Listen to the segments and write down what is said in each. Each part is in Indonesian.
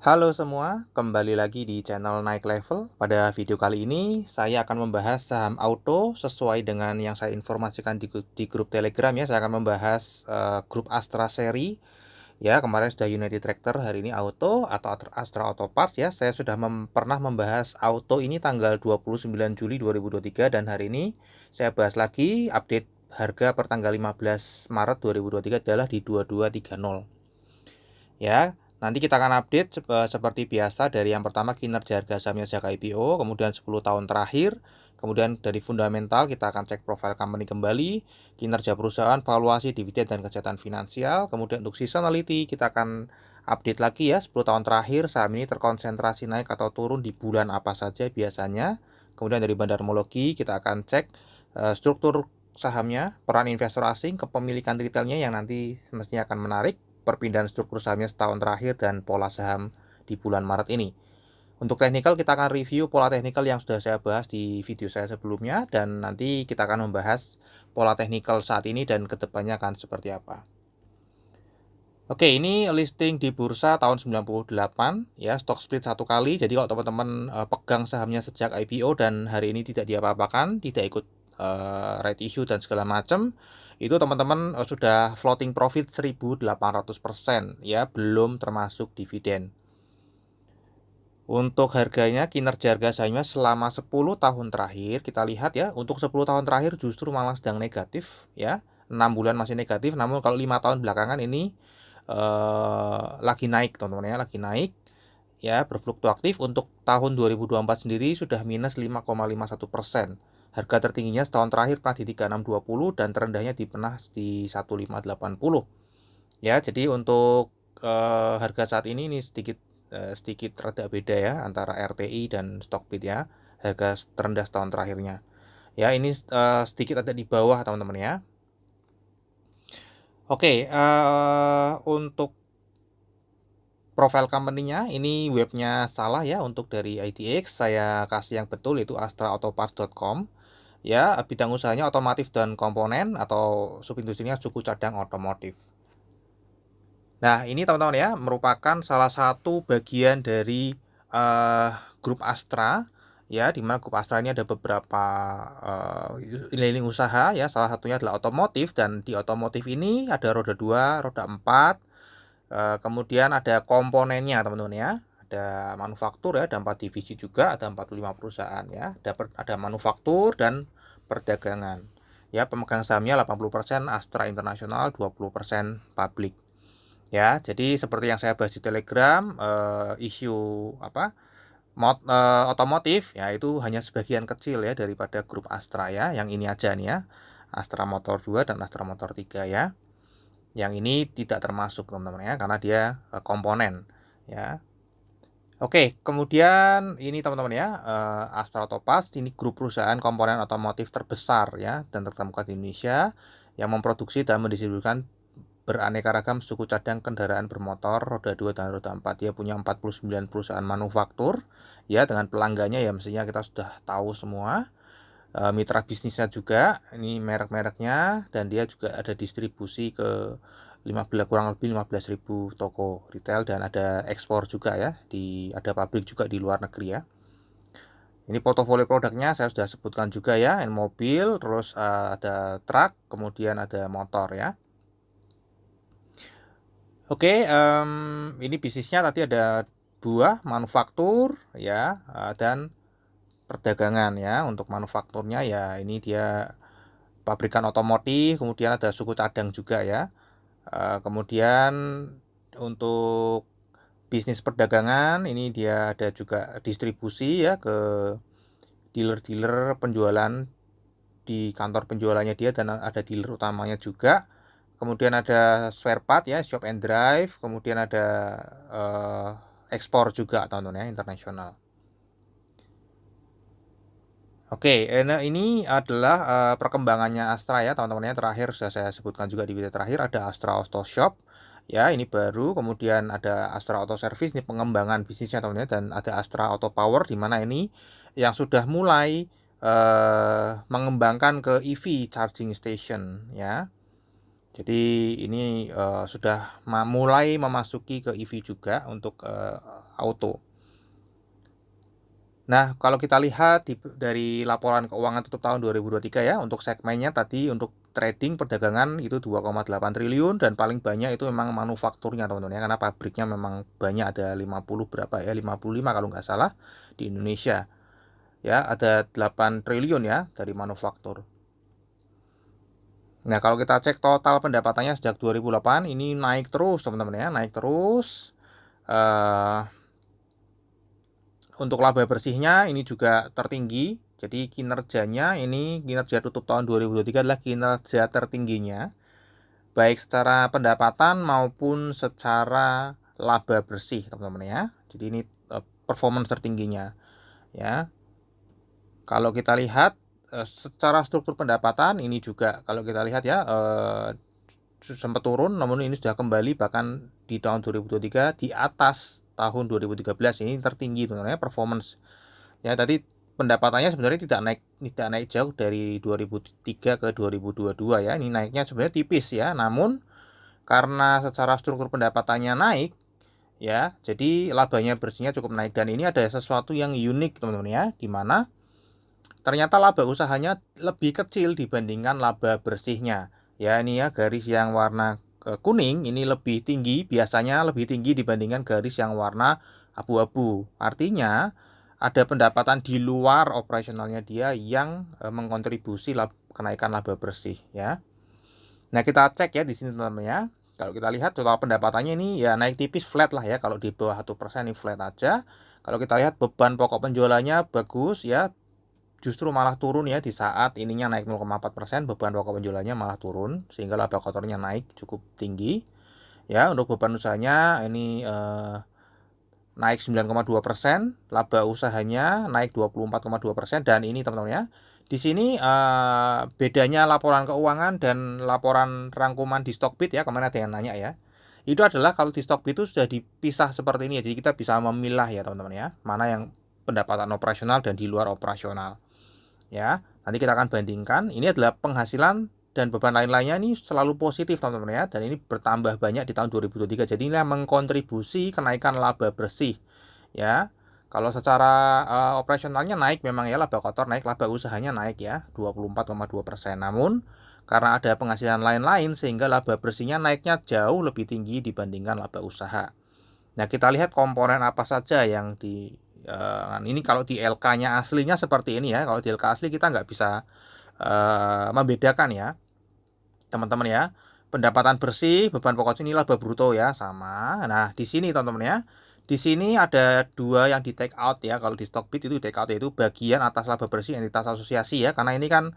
Halo semua, kembali lagi di channel Naik Level. Pada video kali ini, saya akan membahas saham auto sesuai dengan yang saya informasikan di grup Telegram ya. Saya akan membahas grup Astra Seri. Ya, kemarin sudah United Tractor, hari ini auto atau Astra Auto Parts ya. Saya sudah pernah membahas auto ini tanggal 29 Juli 2023 dan hari ini saya bahas lagi update harga per tanggal 15 Maret 2023 adalah di 2230. Ya, nanti kita akan update seperti biasa dari yang pertama kinerja harga sahamnya sejak IPO, kemudian 10 tahun terakhir, kemudian dari fundamental kita akan cek profil company kembali, kinerja perusahaan, valuasi, dividen dan kesehatan finansial, kemudian untuk seasonality kita akan update lagi ya 10 tahun terakhir saham ini terkonsentrasi naik atau turun di bulan apa saja biasanya. Kemudian dari bandarmologi kita akan cek struktur sahamnya, peran investor asing, kepemilikan retailnya yang nanti semestinya akan menarik, perpindahan struktur sahamnya setahun terakhir dan pola saham di bulan Maret ini. Untuk teknikal kita akan review pola teknikal yang sudah saya bahas di video saya sebelumnya dan nanti kita akan membahas pola teknikal saat ini dan kedepannya akan seperti apa. Oke, ini listing di bursa tahun 98 ya, stock split 1 kali. Jadi kalau teman-teman pegang sahamnya sejak IPO dan hari ini tidak diapa-apakan, tidak ikut right issue dan segala macam, itu teman-teman sudah floating profit 1800% ya, belum termasuk dividen. Untuk harganya, kinerja harga sahamnya selama 10 tahun terakhir, kita lihat ya, untuk 10 tahun terakhir justru malah sedang negatif ya. 6 bulan masih negatif, namun kalau 5 tahun belakangan ini lagi naik teman-teman ya, lagi naik ya, berfluktuatif. Untuk tahun 2024 sendiri sudah minus 5,51%. Harga tertingginya setahun terakhir pernah di 3620 dan terendahnya pernah di 1580 ya. Jadi untuk harga saat ini sedikit rada beda ya antara RTI dan Stockbit ya, harga terendah setahun terakhirnya ya. Ini sedikit ada di bawah teman-teman ya. Oke, untuk profil company-nya ini webnya salah ya. Untuk dari IDX saya kasih yang betul, itu astraautoparts.com ya. Bidang usahanya otomotif dan komponen atau subindustrinya suku cadang otomotif. Nah, ini teman-teman ya, merupakan salah satu bagian dari grup Astra ya, di mana grup Astra ini ada beberapa lini usaha ya. Salah satunya adalah otomotif, dan di otomotif ini ada roda 2, roda 4, kemudian ada komponennya teman-teman ya. Ada manufaktur ya, ada 4 divisi juga, ada 45 perusahaan ya. Ada manufaktur dan perdagangan. Ya, pemegang sahamnya 80% Astra International, 20% publik. Ya, jadi seperti yang saya bahas di Telegram, isu otomotif ya, itu hanya sebagian kecil ya daripada grup Astra ya. Yang ini aja nih ya, Astra Motor 2 dan Astra Motor 3 ya. Yang ini tidak termasuk teman-teman ya, karena dia komponen ya. Oke, kemudian ini teman-teman ya, Astra Auto Parts ini grup perusahaan komponen otomotif terbesar ya dan terkemuka di Indonesia yang memproduksi dan mendistribusikan beraneka ragam suku cadang kendaraan bermotor roda 2 dan roda 4. Dia punya 49 perusahaan manufaktur ya, dengan pelanggannya ya mestinya kita sudah tahu semua. Mitra bisnisnya juga, ini merek-mereknya, dan dia juga ada distribusi ke kurang lebih 15.000 toko retail, dan ada ekspor juga ya, ada pabrik juga di luar negeri ya. Ini portofolio produknya saya sudah sebutkan juga ya, mobil, terus ada truk, kemudian ada motor ya. Oke, ini bisnisnya tadi ada buah, manufaktur ya, dan perdagangan ya. Untuk manufakturnya ya ini dia pabrikan otomotif, kemudian ada suku cadang juga ya. Kemudian untuk bisnis perdagangan ini dia ada juga distribusi ya ke dealer-dealer penjualan di kantor penjualannya dia, dan ada dealer utamanya juga. Kemudian ada spare part ya, shop and drive, kemudian ada ekspor juga teman-teman ya, internasional. Oke, nah ini adalah perkembangannya Astra ya teman-teman ya. Terakhir sudah saya sebutkan juga di video terakhir, ada Astra Auto Shop ya, ini baru. Kemudian ada Astra Auto Service, ini pengembangan bisnisnya teman-teman ya. Dan ada Astra Auto Power, di mana ini yang sudah mulai mengembangkan ke EV charging station ya. Jadi ini sudah mulai memasuki ke EV juga untuk auto. Nah, kalau kita lihat dari laporan keuangan tutup tahun 2023 ya, untuk segmennya tadi untuk trading perdagangan itu 2,8 triliun dan paling banyak itu memang manufakturnya teman-teman ya, karena pabriknya memang banyak, ada 50 berapa ya, 55 kalau nggak salah di Indonesia. Ya, ada 8 triliun ya dari manufaktur. Nah, kalau kita cek total pendapatannya sejak 2008 ini naik terus teman-teman ya, naik terus. Untuk laba bersihnya ini juga tertinggi. Jadi kinerja tutup tahun 2023 adalah kinerja tertingginya, baik secara pendapatan maupun secara laba bersih teman-teman ya. Jadi ini performance tertingginya ya. Kalau kita lihat secara struktur pendapatan ini juga kalau kita lihat ya sempat turun, namun ini sudah kembali bahkan di tahun 2023 di atas tahun 2013. Ini tertinggi teman-teman ya performance. Ya tadi pendapatannya sebenarnya tidak naik jauh dari 2003 ke 2022 ya. Ini naiknya sebenarnya tipis ya, namun karena secara struktur pendapatannya naik ya, jadi labanya bersihnya cukup naik. Dan ini ada sesuatu yang unik teman-teman ya, di mana ternyata laba usahanya lebih kecil dibandingkan laba bersihnya. Ya ini ya, garis yang warna kuning ini lebih tinggi, biasanya lebih tinggi dibandingkan garis yang warna abu-abu. Artinya ada pendapatan di luar operasionalnya dia yang mengkontribusi kenaikan laba bersih ya. Nah, kita cek ya di sini teman-teman ya. Kalau kita lihat total pendapatannya ini ya naik tipis, flat lah ya. Kalau di bawah 1% ini flat aja. Kalau kita lihat beban pokok penjualannya bagus ya, justru malah turun ya, di saat ininya naik 0,4%, beban pokok penjualannya malah turun sehingga laba kotornya naik cukup tinggi. Ya, untuk beban usahanya ini naik 9,2%, laba usahanya naik 24,2%. Dan ini teman-teman ya, di sini bedanya laporan keuangan dan laporan rangkuman di Stockbit ya, kemarin ada yang nanya ya. Itu adalah kalau di Stockbit itu sudah dipisah seperti ini ya, jadi kita bisa memilah ya teman-teman ya, mana yang pendapatan operasional dan di luar operasional. Ya, nanti kita akan bandingkan. Ini adalah penghasilan dan beban lain-lainnya ini selalu positif teman-teman ya, dan ini bertambah banyak di tahun 2023. Jadi ini mengkontribusi kenaikan laba bersih ya. Kalau secara operasionalnya naik memang ya, laba kotor naik, laba usahanya naik ya 24,2%. Namun karena ada penghasilan lain-lain sehingga laba bersihnya naiknya jauh lebih tinggi dibandingkan laba usaha. Nah, kita lihat komponen apa saja yang ini kalau di LK-nya aslinya seperti ini ya. Kalau di LK asli kita nggak bisa membedakan ya, teman-teman ya. Pendapatan bersih, beban pokok ini laba bruto ya, sama. Nah, di sini teman-teman ya. Di sini ada dua yang di take out ya. Kalau di Stockbit itu take out, yaitu bagian atas laba bersih entitas asosiasi ya. Karena ini kan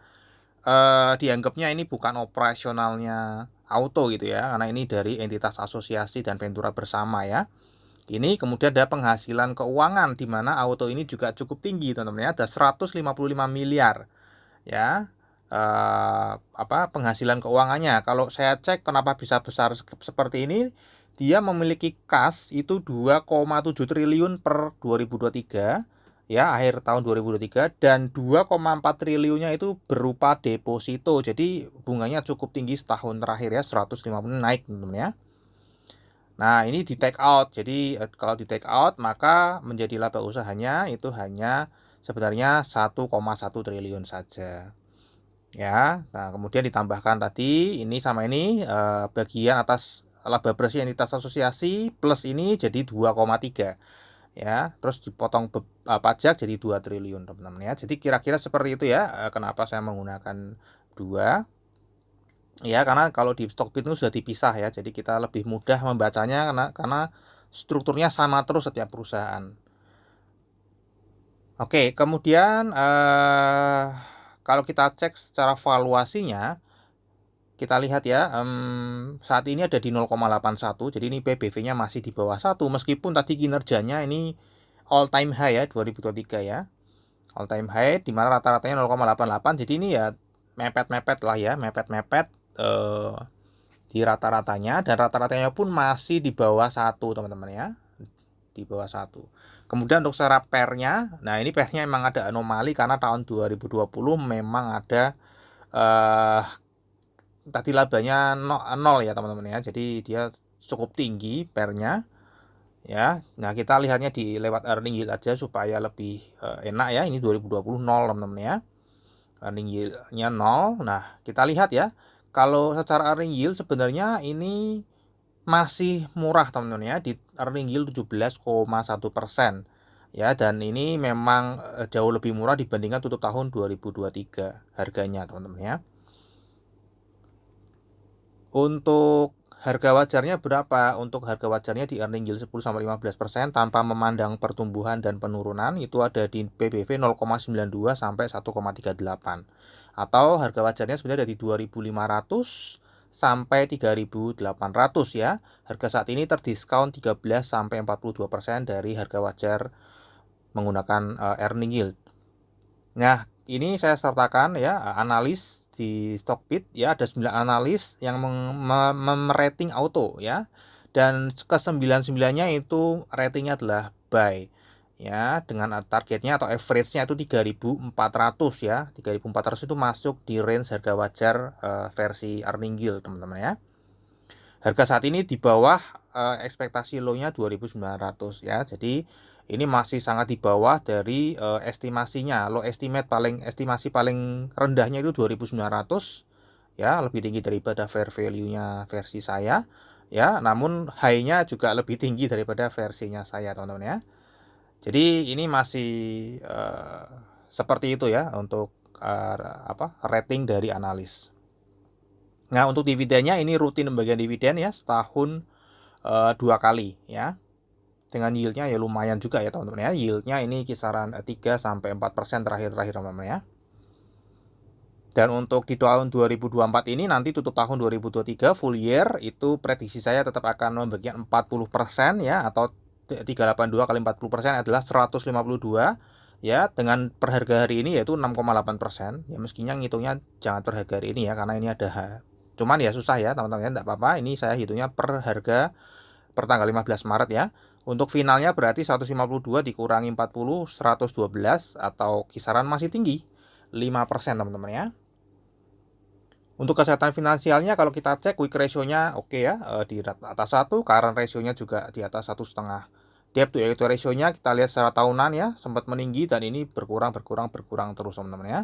dianggapnya ini bukan operasionalnya auto gitu ya. Karena ini dari entitas asosiasi dan ventura bersama ya. Ini kemudian ada penghasilan keuangan di mana auto ini juga cukup tinggi teman-teman ya, ada 155 miliar ya. Penghasilan keuangannya. Kalau saya cek kenapa bisa besar seperti ini, dia memiliki kas itu 2,7 triliun per 2023 ya, akhir tahun 2023, dan 2,4 triliunnya itu berupa deposito. Jadi bunganya cukup tinggi setahun terakhir ya, 150 naik teman-teman ya. Nah, ini di take out. Jadi kalau di take out maka menjadi laba usahanya itu hanya sebenarnya 1,1 triliun saja. Ya. Nah, kemudian ditambahkan tadi ini sama ini bagian atas laba bersih entitas asosiasi plus ini jadi 2,3 ya. Terus dipotong pajak jadi 2 triliun teman-teman ya. Jadi kira-kira seperti itu ya, kenapa saya menggunakan 2. Ya, karena kalau di Stockbit itu sudah dipisah ya, jadi kita lebih mudah membacanya karena strukturnya sama terus setiap perusahaan. Oke, kemudian kalau kita cek secara valuasinya, kita lihat ya, saat ini ada di 0,81, jadi ini PBV-nya masih di bawah 1, meskipun tadi kinerjanya ini all time high ya 2023 ya. All time high di mana rata-ratanya 0,88, jadi ini ya mepet-mepet lah ya, mepet-mepet di rata-ratanya, dan rata-ratanya pun masih di bawah 1 teman-teman ya, di bawah 1. Kemudian untuk secara pairnya, nah ini pairnya memang ada anomali karena tahun 2020 memang ada tadi labanya 0 ya teman-teman ya. Jadi dia cukup tinggi pairnya ya. Nah, kita lihatnya di lewat earning yield aja supaya lebih enak ya. Ini 2020 0 teman-teman ya. Earning yield-nya 0. Nah, kita lihat ya. Kalau secara earning yield sebenarnya ini masih murah teman-teman ya, di earning yield 17,1% ya, dan ini memang jauh lebih murah dibandingkan tutup tahun 2023 harganya teman-teman ya. Untuk harga wajarnya berapa? Untuk harga wajarnya di earning yield 10-15% tanpa memandang pertumbuhan dan penurunan itu ada di PBV 0,92 sampai 1,38. Atau harga wajarnya sebenarnya dari 2.500 sampai 3.800 ya. Harga saat ini terdiskon 13 sampai 42% dari harga wajar menggunakan earning yield. Nah, ini saya sertakan ya analis di Stockbit ya, ada 9 analis yang merating auto ya. Dan ke-99-nya itu ratingnya adalah buy ya, dengan targetnya atau average-nya itu 3.400 ya. 3.400 itu masuk di range harga wajar versi earning yield teman-teman ya. Harga saat ini di bawah ekspektasi low-nya 2.900 ya. Jadi ini masih sangat di bawah dari estimasinya. Low estimasi paling rendahnya itu 2.900 ya, lebih tinggi daripada fair value-nya versi saya ya. Namun high-nya juga lebih tinggi daripada versinya saya teman-teman ya. Jadi ini masih seperti itu ya untuk rating dari analis. Nah, untuk dividennya ini rutin pembagian dividen ya, setahun 2 kali ya. Dengan yieldnya ya lumayan juga ya teman-teman ya. Yieldnya ini kisaran 3-4% terakhir teman-teman ya. Dan untuk di tahun 2024 ini nanti tutup tahun 2023 full year itu prediksi saya tetap akan membagikan 40% ya, atau 382 kali 40% adalah 152 ya, dengan per harga hari ini yaitu 6,8%. Ya mestinya ngitungnya jangan per harga hari ini ya, karena ini ada cuman ya susah ya teman-teman ya, enggak apa-apa. Ini saya hitungnya per harga per tanggal 15 Maret ya. Untuk finalnya berarti 152 dikurangi 40, 112 atau kisaran masih tinggi 5% teman-teman ya. Untuk kesehatan finansialnya kalau kita cek quick ratio-nya oke ya, di atas 1, current ratio-nya juga di atas 1,5. Debt to equity ratio-nya kita lihat secara tahunan ya, sempat meninggi dan ini berkurang terus teman-teman ya.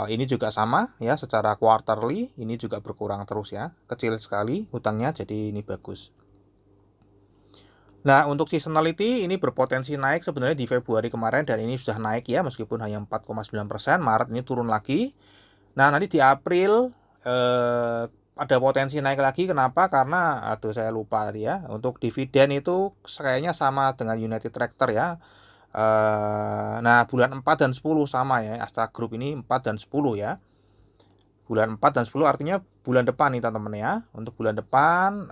Ini juga sama ya, secara quarterly ini juga berkurang terus ya, kecil sekali hutangnya, jadi ini bagus. Nah, untuk seasonality ini berpotensi naik sebenarnya di Februari kemarin dan ini sudah naik ya, meskipun hanya 4,9%. Maret ini turun lagi. Nah, nanti di April ada potensi naik lagi. Kenapa? Karena saya lupa tadi ya. Untuk dividen itu kayaknya sama dengan United Tractor ya. Nah, bulan 4 dan 10 sama ya. Astra Group ini 4 dan 10 ya. Bulan 4 dan 10 artinya bulan depan nih teman-teman ya. Untuk bulan depan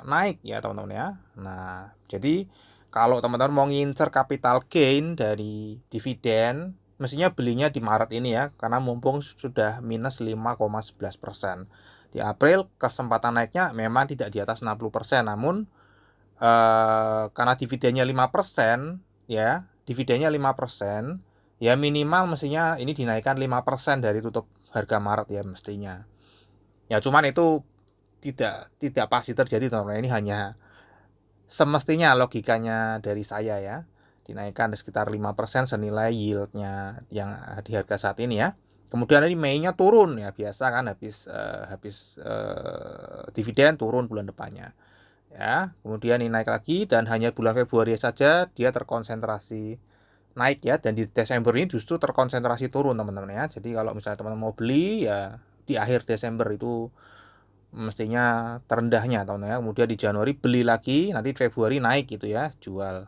naik ya teman-teman ya. Nah, jadi kalau teman-teman mau ngincer capital gain dari dividen, mestinya belinya di Maret ini ya, karena mumpung sudah minus 5,11%. Di April kesempatan naiknya memang tidak di atas 60%, namun karena dividennya 5% ya, dividennya 5%, ya minimal mestinya ini dinaikkan 5% dari tutup harga Maret ya mestinya. Ya cuman itu tidak pasti terjadi teman-teman. Ini hanya semestinya logikanya dari saya ya. Dinaikkan sekitar 5% senilai yieldnya yang di harga saat ini ya. Kemudian ini Mei-nya turun ya, biasa kan habis dividen turun bulan depannya. Ya, kemudian ini naik lagi dan hanya bulan Februari saja dia terkonsentrasi naik ya, dan di Desember ini justru terkonsentrasi turun teman-teman ya. Jadi kalau misalnya teman-teman mau beli ya di akhir Desember itu mestinya terendahnya teman-teman ya. Kemudian di Januari beli lagi, nanti Februari naik gitu ya, jual.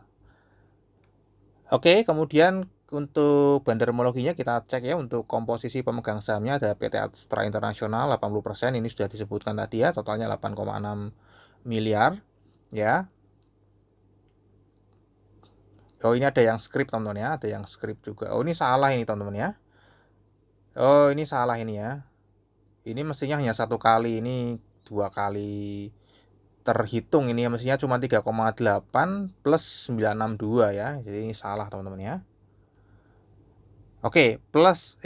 Oke, kemudian untuk bandarmologinya kita cek ya. Untuk komposisi pemegang sahamnya ada PT Astra International 80%, ini sudah disebutkan tadi ya, totalnya 8,6 miliar ya. Oh, ini ada yang script teman-teman ya, ada yang script juga. Oh, ini salah ini teman-teman ya. Oh, ini salah ini ya. Ini mestinya hanya 1 kali, ini 2 kali terhitung ini ya, mestinya cuma 3,8 plus 962 ya. Jadi ini salah teman-teman ya. Oke, plus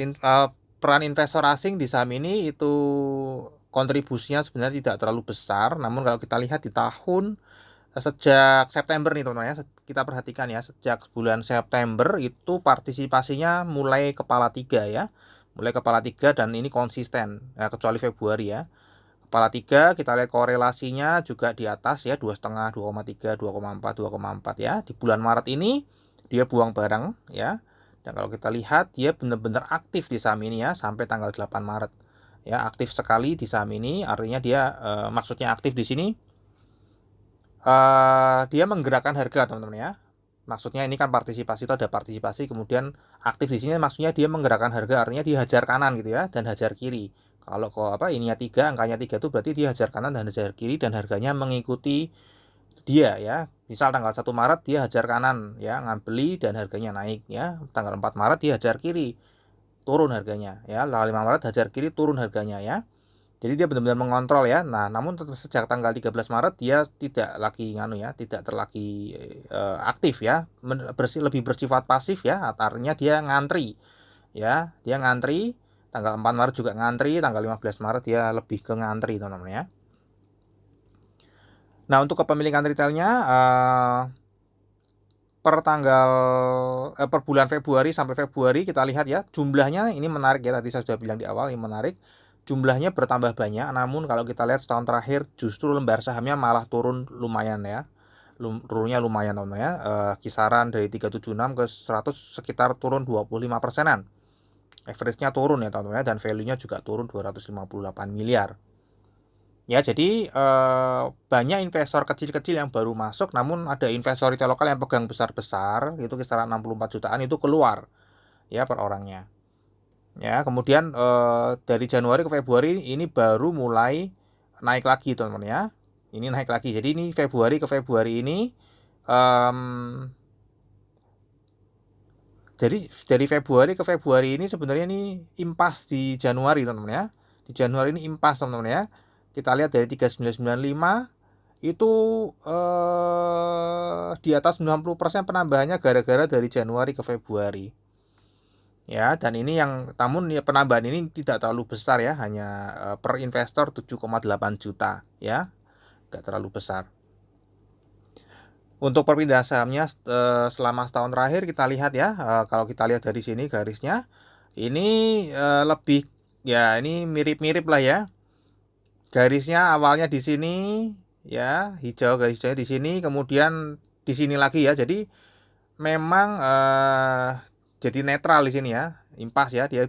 peran investor asing di saham ini itu kontribusinya sebenarnya tidak terlalu besar, namun kalau kita lihat di tahun sejak September nih teman-teman ya, kita perhatikan ya, sejak bulan September itu partisipasinya mulai kepala 3 ya, mulai kepala 3 dan ini konsisten ya, kecuali Februari ya. Kepala 3 kita lihat korelasinya juga di atas ya, 2,5, 2,3, 2,4, 2,4 ya. Di bulan Maret ini dia buang barang ya. Dan kalau kita lihat dia benar-benar aktif di saham ini ya sampai tanggal 8 Maret. Ya, aktif sekali di saham ini, artinya dia maksudnya aktif di sini dia menggerakkan harga teman-teman ya. Maksudnya ini kan partisipasi, itu ada partisipasi, kemudian aktif di sini maksudnya dia menggerakkan harga, artinya dia hajar kanan gitu ya dan hajar kiri. Kalau ininya 3, angkanya 3 itu berarti dia hajar kanan dan hajar kiri dan harganya mengikuti dia ya. Misal tanggal 1 Maret dia hajar kanan ya, ngambeli dan harganya naik ya. Tanggal 4 Maret dia hajar kiri, turun harganya ya. Tanggal 5 Maret hajar kiri, turun harganya ya. Jadi dia benar-benar mengontrol ya. Nah, namun sejak tanggal 13 Maret dia tidak lagi tidak terlagi aktif ya, lebih bersifat pasif ya. Artinya dia ngantri. Ya, dia ngantri. Tanggal 4 Maret juga ngantri, tanggal 15 Maret dia lebih ke ngantri, teman-teman ya. Nah, untuk kepemilikan retailnya per bulan Februari sampai Februari kita lihat ya, jumlahnya ini menarik ya, tadi saya sudah bilang di awal, ini menarik. Jumlahnya bertambah banyak, namun kalau kita lihat setahun terakhir justru lembar sahamnya malah turun lumayan ya. Turunnya lumayan teman ya, kisaran dari 376 ke 100 sekitar turun 25%-an. Average-nya turun ya teman-teman ya, dan value-nya juga turun 258 miliar. Ya, jadi banyak investor kecil-kecil yang baru masuk, namun ada investor retail lokal yang pegang besar-besar, itu kisaran 64 jutaan itu keluar ya per orangnya. Ya, kemudian dari Januari ke Februari ini baru mulai naik lagi teman-teman ya. Ini naik lagi. Jadi ini Februari ke Februari ini jadi dari Februari ke Februari ini sebenarnya ini impas di Januari teman-teman ya. Di Januari ini impas teman-teman ya. Kita lihat dari 3995 itu di atas 90% penambahannya gara-gara dari Januari ke Februari. Ya, dan ini namun ya penambahan ini tidak terlalu besar ya, hanya per investor 7,8 juta ya, nggak terlalu besar. Untuk perpindahan sahamnya selama setahun terakhir kita lihat ya, kalau kita lihat dari sini garisnya, ini lebih ya ini mirip-mirip lah ya. Garisnya awalnya di sini ya, hijau, garis hijaunya di sini, kemudian di sini lagi ya. Jadi memang jadi netral di sini ya, impas ya, dia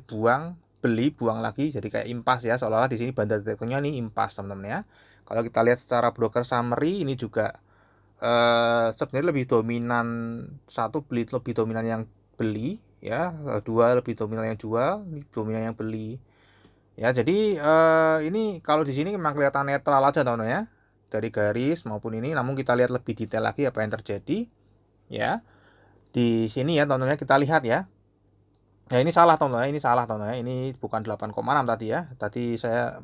beli buang lagi, jadi kayak impas ya, seolah-olah di sini banda detektornya nih impas teman-teman ya. Kalau kita lihat secara broker summary ini juga sebenarnya lebih dominan, lebih dominan yang beli ya, 2 lebih dominan yang jual, dominan yang beli ya. Jadi ini kalau di sini memang kelihatan netral aja teman-teman ya, dari garis maupun ini. Namun kita lihat lebih detail lagi apa yang terjadi ya. Di sini ya teman-teman kita lihat ya. Ya ini salah teman-teman, ini bukan 8,6 tadi ya. Tadi saya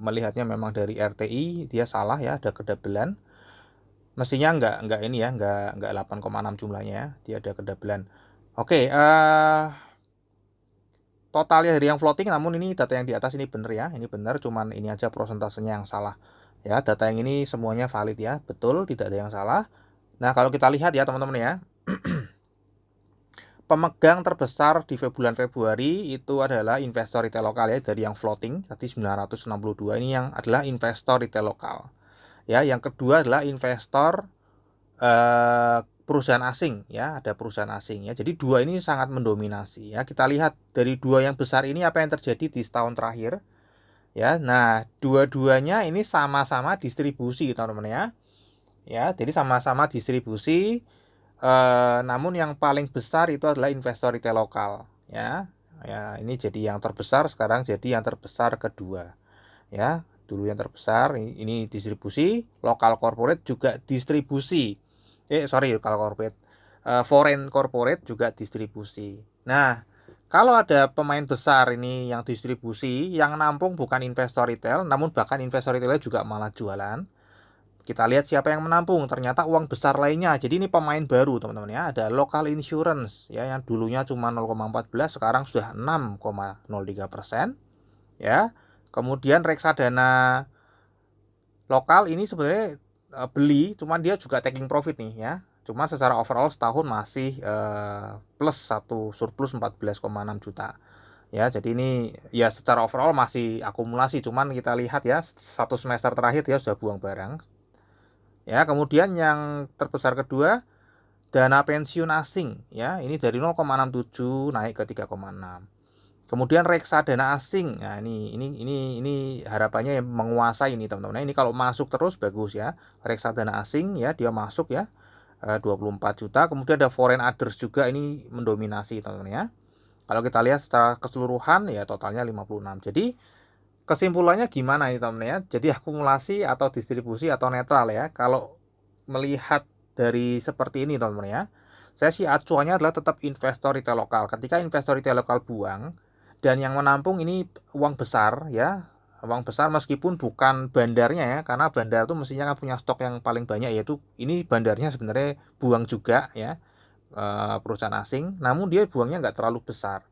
melihatnya memang dari RTI, dia salah ya, ada kedabelan. Mestinya enggak ini ya, enggak 8,6 jumlahnya ya, dia ada kedabelan. Oke, totalnya dari yang floating, namun ini data yang di atas ini benar ya, ini benar, cuman ini aja prosentasenya yang salah. Ya, data yang ini semuanya valid ya, betul, tidak ada yang salah. Nah, kalau kita lihat ya teman-teman ya, pemegang terbesar di bulan Februari itu adalah investor retail lokal ya, dari yang floating tadi 962 ini yang adalah investor retail lokal. Ya, yang kedua adalah investor perusahaan asing ya, ada perusahaan asing ya. Jadi dua ini sangat mendominasi ya. Kita lihat dari dua yang besar ini apa yang terjadi di setahun terakhir ya. Nah, dua-duanya ini sama-sama distribusi teman-teman ya. Ya, jadi sama-sama distribusi. Namun yang paling besar itu adalah investor retail lokal ya. Ya, ini jadi yang terbesar, sekarang jadi yang terbesar kedua ya. Dulu yang terbesar, ini distribusi, lokal corporate juga distribusi. Lokal corporate, foreign corporate juga distribusi. Nah, kalau ada pemain besar ini yang distribusi, yang nampung bukan investor retail, namun bahkan investor retail juga malah jualan. Kita lihat siapa yang menampung, ternyata uang besar lainnya. Jadi ini pemain baru teman-teman ya. Ada Local Insurance ya, yang dulunya cuma 0,14, sekarang sudah 6,03% ya. Kemudian reksadana lokal ini sebenarnya beli, cuman dia juga taking profit nih ya. Cuman secara overall setahun masih plus surplus 14,6 juta. Ya, jadi ini ya secara overall masih akumulasi, cuman kita lihat ya, satu semester terakhir dia sudah buang barang. Ya, kemudian yang terbesar kedua, dana pensiun asing ya, ini dari 0,67 naik ke 3,6. Kemudian reksadana asing. Nah, ini harapannya yang menguasai ini teman-teman. Ini kalau masuk terus bagus ya. Reksadana asing ya, dia masuk ya. 24 juta. Kemudian ada foreign others juga, ini mendominasi teman-teman ya. Kalau kita lihat secara keseluruhan ya totalnya 56. Jadi kesimpulannya gimana ini teman-teman ya? Jadi akumulasi atau distribusi atau netral ya. Kalau melihat dari seperti ini teman-teman ya, saya sih acuannya adalah tetap investor retail lokal. Ketika investor retail lokal buang dan yang menampung ini uang besar ya, uang besar meskipun bukan bandarnya ya, karena bandar itu mestinya kan punya stok yang paling banyak, yaitu ini bandarnya sebenarnya buang juga ya, perusahaan asing, namun dia buangnya nggak terlalu besar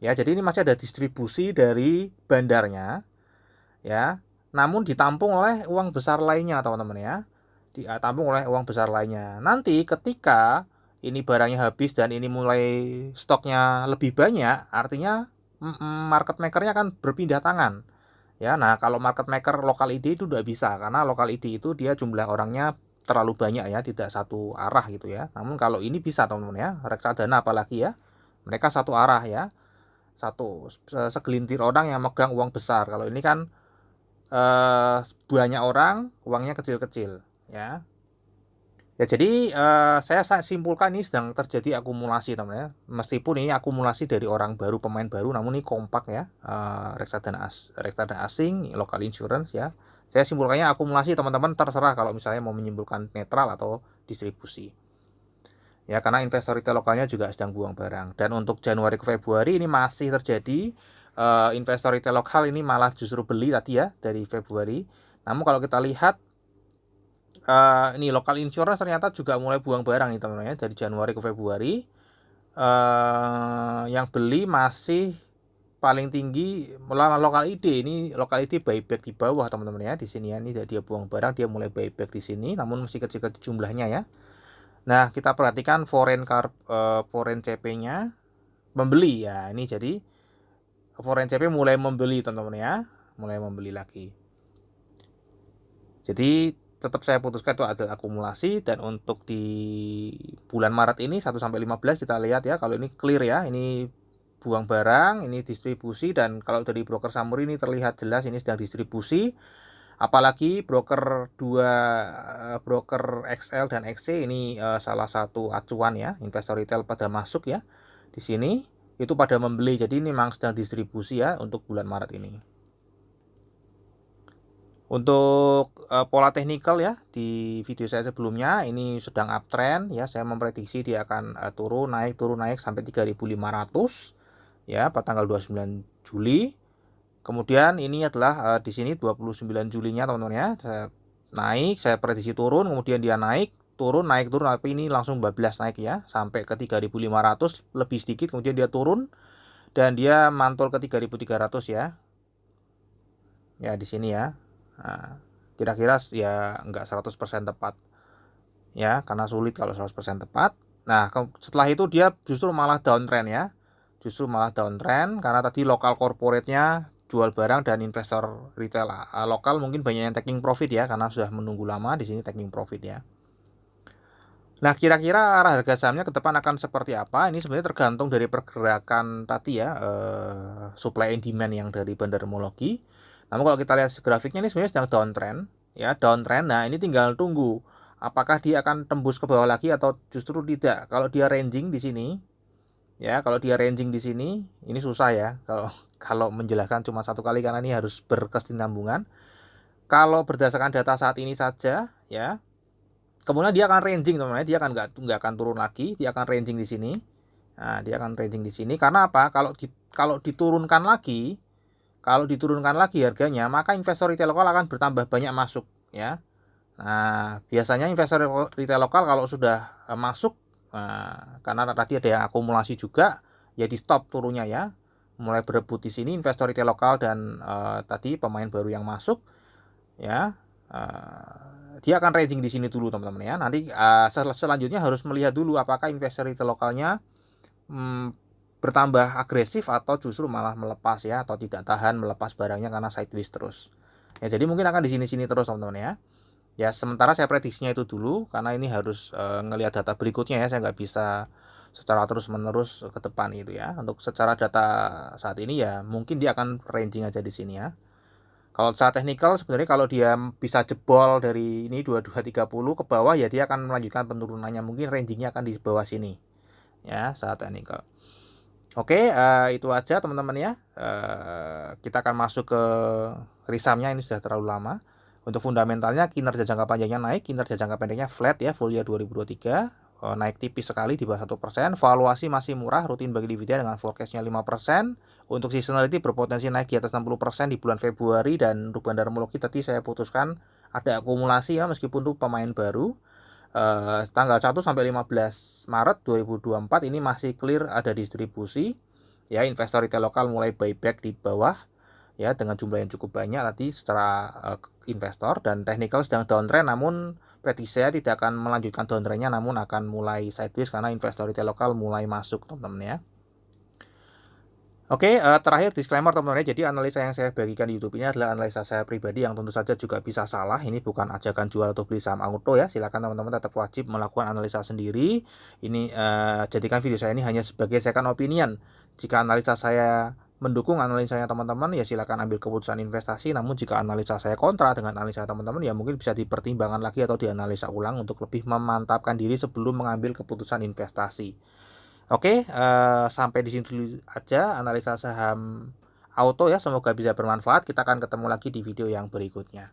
ya. Jadi ini masih ada distribusi dari bandarnya ya, namun ditampung oleh uang besar lainnya teman-teman ya, ditampung oleh uang besar lainnya. Nanti ketika ini barangnya habis dan ini mulai stoknya lebih banyak, artinya market makernya akan berpindah tangan ya. Nah, kalau market maker lokal ID itu udah bisa, karena lokal ID itu dia jumlah orangnya terlalu banyak ya, tidak satu arah gitu ya. Namun kalau ini bisa teman-teman ya, reksadana apalagi ya, mereka satu arah ya, segelintir orang yang megang uang besar. Kalau ini kan banyak orang, uangnya kecil-kecil ya. Ya, jadi saya simpulkan ini sedang terjadi akumulasi teman ya. Meskipun ini akumulasi dari orang baru, pemain baru, namun ini kompak ya. Reksadana asing, local insurance ya. Saya simpulkannya akumulasi teman-teman, terserah kalau misalnya mau menyimpulkan netral atau distribusi. Ya, karena investor retail lokalnya juga sedang buang barang. Dan untuk Januari ke Februari ini masih terjadi investor retail lokal ini malah justru beli tadi ya dari Februari. Namun kalau kita lihat ini local insurance ternyata juga mulai buang barang nih teman-teman ya, dari Januari ke Februari. Yang beli masih paling tinggi lokal ID. Ini lokal ID buyback di bawah teman-teman ya, di sini ya. Ini dia buang barang, dia mulai buyback di sini, namun masih kecil-kecil jumlahnya ya. Nah, kita perhatikan foreign CP-nya membeli ya. Ini jadi foreign CP mulai membeli teman-teman ya, mulai membeli lagi. Jadi tetap saya putuskan itu ada akumulasi. Dan untuk di bulan Maret ini 1 sampai 15 kita lihat ya, kalau ini clear ya, ini buang barang, ini distribusi, dan kalau dari broker summary ini terlihat jelas ini sedang distribusi. Apalagi broker XL dan XC ini salah satu acuan ya, investor retail pada masuk ya. Di sini itu pada membeli, jadi ini memang sedang distribusi ya untuk bulan Maret ini. Untuk pola teknikal ya, di video saya sebelumnya ini sedang uptrend ya, saya memprediksi dia akan turun naik sampai 3.500 ya pada tanggal 29 Juli. Kemudian ini adalah di sini 29 Julinya teman-teman ya, saya prediksi turun, kemudian dia naik turun, tapi ini langsung bablas naik ya sampai ke 3.500 lebih sedikit, kemudian dia turun dan dia mantul ke 3.300 ya. Ya di sini ya. Nah, kira-kira ya enggak 100% tepat ya, karena sulit kalau 100% tepat. Nah, setelah itu dia justru malah downtrend ya. Justru malah downtrend karena tadi lokal corporate-nya jual barang dan investor retail lokal mungkin banyak yang taking profit ya, karena sudah menunggu lama di sini taking profit ya. Nah, kira-kira arah harga sahamnya ke depan akan seperti apa? Ini sebenarnya tergantung dari pergerakan tadi ya, supply and demand yang dari bandarmologi. Namun kalau kita lihat grafiknya ini sebenarnya sedang downtrend ya, downtrend. Nah, ini tinggal tunggu apakah dia akan tembus ke bawah lagi atau justru tidak. Kalau dia ranging di sini ya, kalau dia ranging di sini ini susah ya kalau menjelaskan cuma satu kali, karena ini harus berkesinambungan. Kalau berdasarkan data saat ini saja ya, kemudian dia akan ranging teman-teman, dia akan nggak akan turun lagi, dia akan ranging di sini. Nah, dia akan ranging di sini karena apa? Kalau diturunkan lagi harganya, maka investor retail lokal akan bertambah banyak masuk ya. Nah, biasanya investor retail lokal kalau sudah masuk, karena tadi ada yang akumulasi juga, ya di stop turunnya ya. Mulai berebut di sini investor retail lokal dan tadi pemain baru yang masuk, ya. Dia akan ranging di sini dulu teman-teman ya. Nanti selanjutnya harus melihat dulu apakah investor retail lokalnya bertambah agresif atau justru malah melepas ya, atau tidak tahan melepas barangnya karena sideways terus. Ya, jadi mungkin akan di sini-sini terus teman-teman ya. Ya, sementara saya prediksinya itu dulu karena ini harus ngelihat data berikutnya ya. Saya nggak bisa secara terus-menerus ke depan itu ya. Untuk secara data saat ini ya mungkin dia akan ranging aja di sini ya. Kalau secara teknikal sebenarnya kalau dia bisa jebol dari ini 2230 ke bawah ya dia akan melanjutkan penurunannya. Mungkin rangingnya akan di bawah sini ya saat teknikal. Oke, itu aja teman-teman ya. Kita akan masuk ke risamnya, ini sudah terlalu lama. Untuk fundamentalnya kinerja jangka panjangnya naik, kinerja jangka pendeknya flat ya, full year 2023. Naik tipis sekali di bawah 1%. Valuasi masih murah, rutin bagi dividen dengan forecastnya 5%. Untuk seasonality berpotensi naik di atas 60% di bulan Februari, dan untuk Bandar Moloki tadi saya putuskan ada akumulasi ya, meskipun itu pemain baru. Tanggal 1 sampai 15 Maret 2024 ini masih clear ada distribusi ya, investor retail lokal mulai buyback di bawah ya dengan jumlah yang cukup banyak tadi secara investor, dan technical sedang downtrend, namun prediksi saya tidak akan melanjutkan downtrendnya namun akan mulai sideways karena investor retail lokal mulai masuk teman-teman ya. Oke, terakhir disclaimer teman-teman ya. Jadi analisa yang saya bagikan di YouTube ini adalah analisa saya pribadi yang tentu saja juga bisa salah. Ini bukan ajakan jual atau beli saham auto ya. Silakan teman-teman tetap wajib melakukan analisa sendiri. Ini jadikan video saya ini hanya sebagai second opinion. Jika analisa saya mendukung analisanya teman-teman ya silakan ambil keputusan investasi. Namun jika analisa saya kontra dengan analisa teman-teman ya mungkin bisa dipertimbangkan lagi atau dianalisa ulang untuk lebih memantapkan diri sebelum mengambil keputusan investasi. Oke, sampai di sini dulu aja analisa saham auto ya. Semoga bisa bermanfaat. Kita akan ketemu lagi di video yang berikutnya.